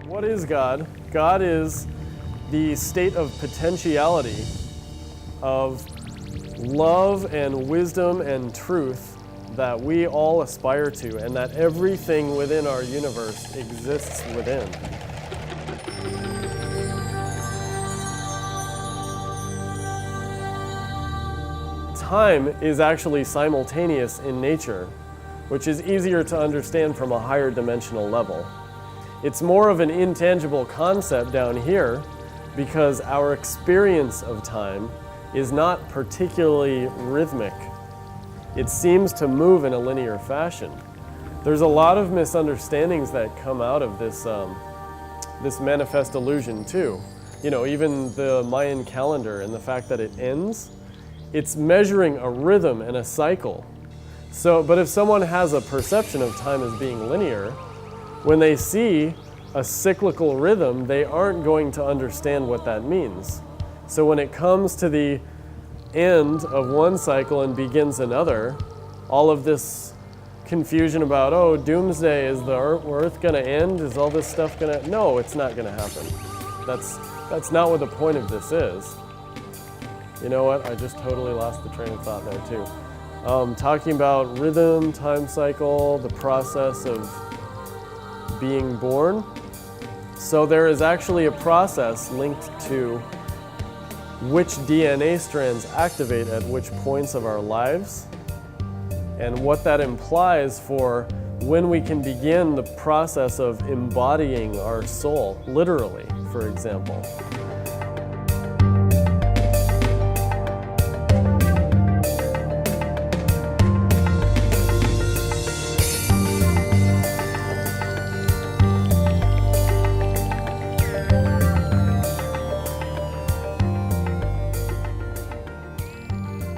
What is God? God is the state of potentiality of love and wisdom and truth that we all aspire to, and that everything within our universe exists within. Time is actually simultaneous in nature, which is easier to understand from a higher dimensional level. It's more of an intangible concept down here because our experience of time is not particularly rhythmic. It seems to move in a linear fashion. There's a lot of misunderstandings that come out of this, this manifest illusion too. You know, even the Mayan calendar and the fact that it ends, it's measuring a rhythm and a cycle. So, but if someone has a perception of time as being linear, when they see a cyclical rhythm, they aren't going to understand what that means. So when it comes to the end of one cycle and begins another, all of this confusion about, oh, doomsday, is the earth gonna end? Is all this stuff gonna? No, it's not gonna happen. That's not what the point of this is. You know what? I just totally lost the train of thought there too. Talking about rhythm, time cycle, the process of being born. So there is actually a process linked to which DNA strands activate at which points of our lives, and what that implies for when we can begin the process of embodying our soul, literally, for example.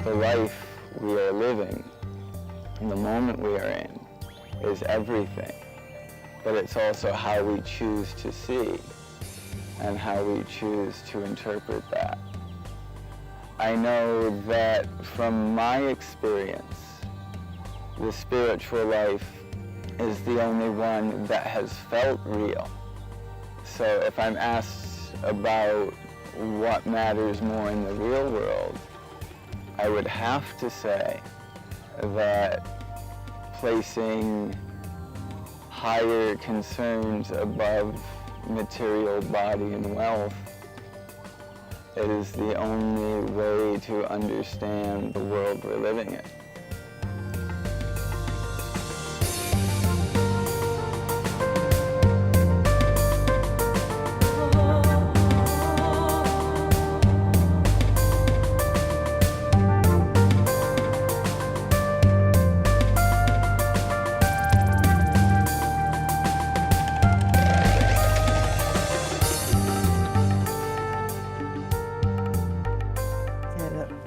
The life we are living, the moment we are in, is everything. But it's also how we choose to see and how we choose to interpret that. I know that from my experience, the spiritual life is the only one that has felt real. So if I'm asked about what matters more in the real world, I would have to say that placing higher concerns above material body and wealth is the only way to understand the world we're living in.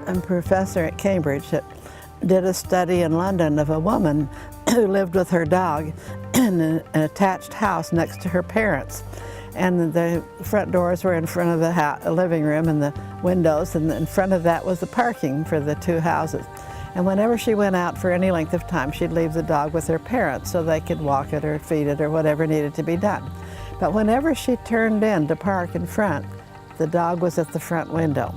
A professor at Cambridge that did a study in London of a woman who lived with her dog in an attached house next to her parents. And the front doors were in front of the living room, and the windows, and in front of that was the parking for the two houses. And whenever she went out for any length of time, she'd leave the dog with her parents so they could walk it or feed it or whatever needed to be done. But whenever she turned in to park in front, the dog was at the front window.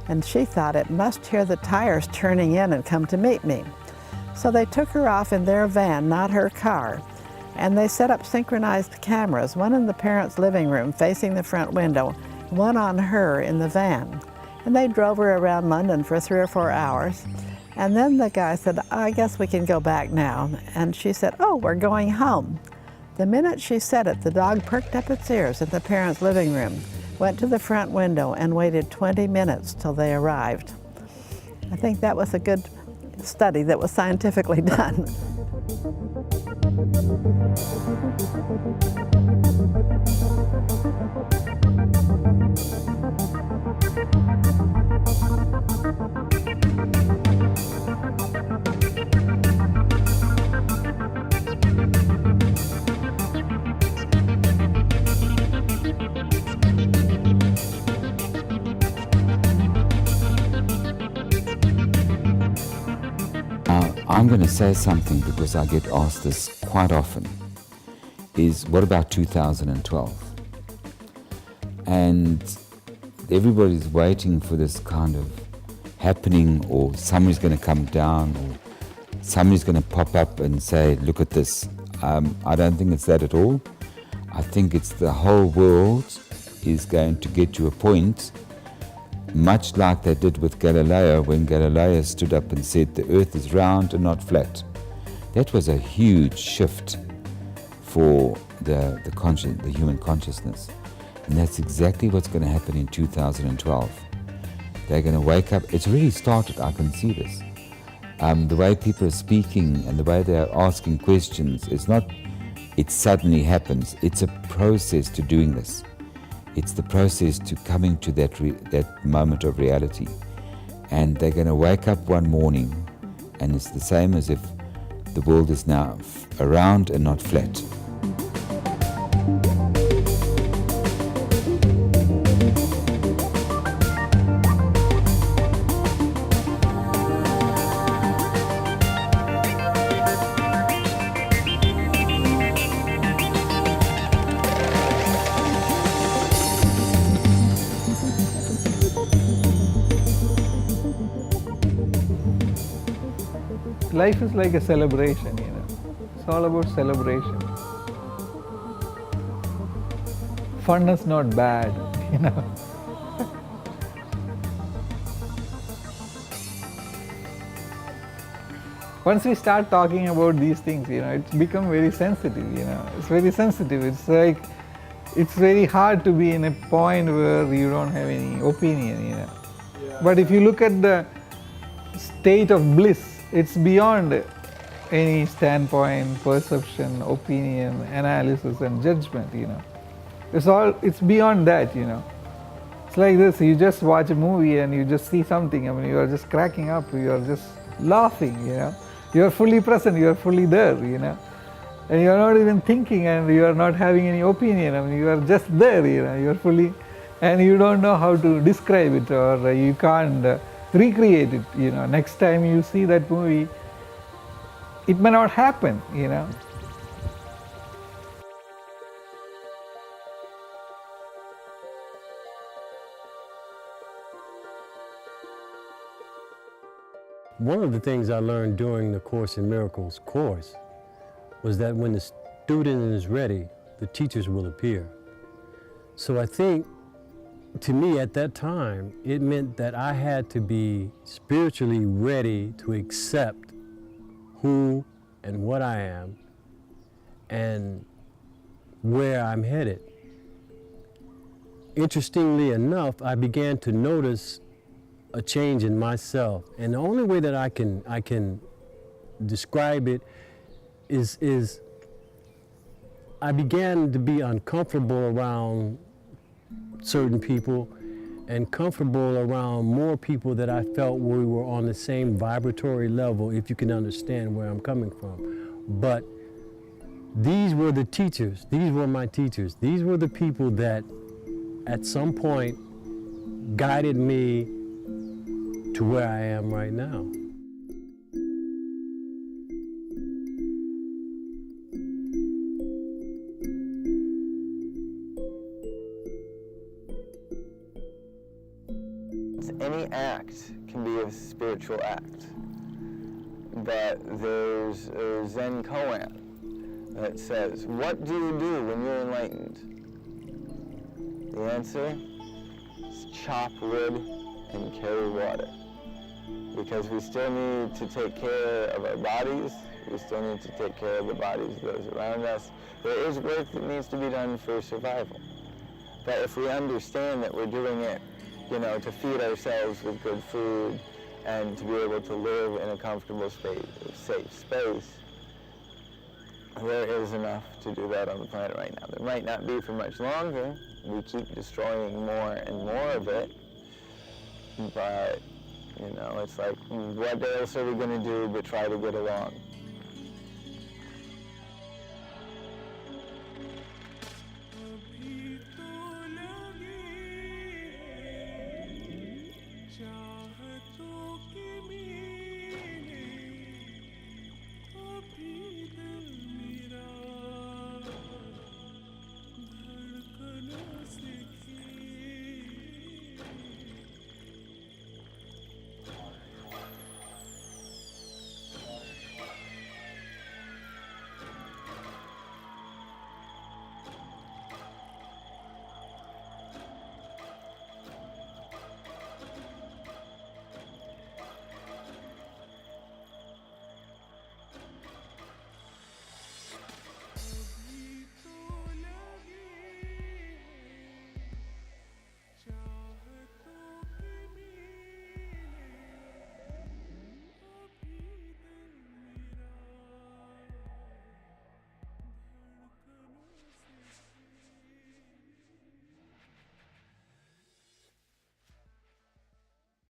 And she thought, it must hear the tires turning in and come to meet me. So they took her off in their van, not her car, and they set up synchronized cameras, one in the parents' living room facing the front window, one on her in the van. And they drove her around London for 3 or 4 hours. And then the guy said, I guess we can go back now. And she said, oh, we're going home. The minute she said it, the dog perked up its ears in the parents' living room, went to the front window and waited 20 minutes till they arrived. I think that was a good study that was scientifically done. I'm going to say something because I get asked this quite often, is what about 2012? and everybody's waiting for this kind of happening, or somebody's going to come down, or somebody's going to pop up and say, look at this. I don't think it's that at all. I think it's the whole world is going to get to a point, much like they did with Galileo, when Galileo stood up and said the earth is round and not flat. That was a huge shift for the human consciousness. And that's exactly what's going to happen in 2012. They're going to wake up. It's already started, I can see this. The way people are speaking and the way they are asking questions, it suddenly happens. It's a process to doing this. It's the process to coming to that moment of reality. And they're going to wake up one morning, and it's the same as if the world is now around and not flat. Life is like a celebration, you know. It's all about celebration. Fun is not bad, you know. Once we start talking about these things, you know, it's become very sensitive, you know. It's very sensitive. It's like, it's very hard to be in a point where you don't have any opinion, you know. Yeah. But if you look at the state of bliss, it's beyond any standpoint, perception, opinion, analysis and judgment, you know. It's beyond that, you know. It's like this, you just watch a movie and you just see something, I mean, you are just cracking up, you are just laughing, you know. You are fully present, you are fully there, you know. And you are not even thinking and you are not having any opinion, I mean, you are just there, you know, you are fully, and you don't know how to describe it, or you can't recreate it, you know. Next time you see that movie, it may not happen, you know. One of the things I learned during the Course in Miracles course was that when the student is ready, the teachers will appear. So I think, to me at that time, it meant that I had to be spiritually ready to accept who and what I am and where I'm headed. Interestingly enough, I began to notice a change in myself. And the only way that I can describe it is I began to be uncomfortable around certain people and comfortable around more people that I felt we were on the same vibratory level, if you can understand where I'm coming from. But these were the teachers, these were my teachers, these were the people that at some point guided me to where I am right now. Any act can be a spiritual act, but there's a Zen koan that says, what do you do when you're enlightened? The answer is chop wood and carry water, because we still need to take care of our bodies, we still need to take care of the bodies of those around us. There is work that needs to be done for survival, but if we understand that we're doing it, you know, to feed ourselves with good food and to be able to live in a comfortable space, safe space, there is enough to do that on the planet right now. There might not be for much longer. We keep destroying more and more of it, but, you know, it's like, what else are we going to do but try to get along?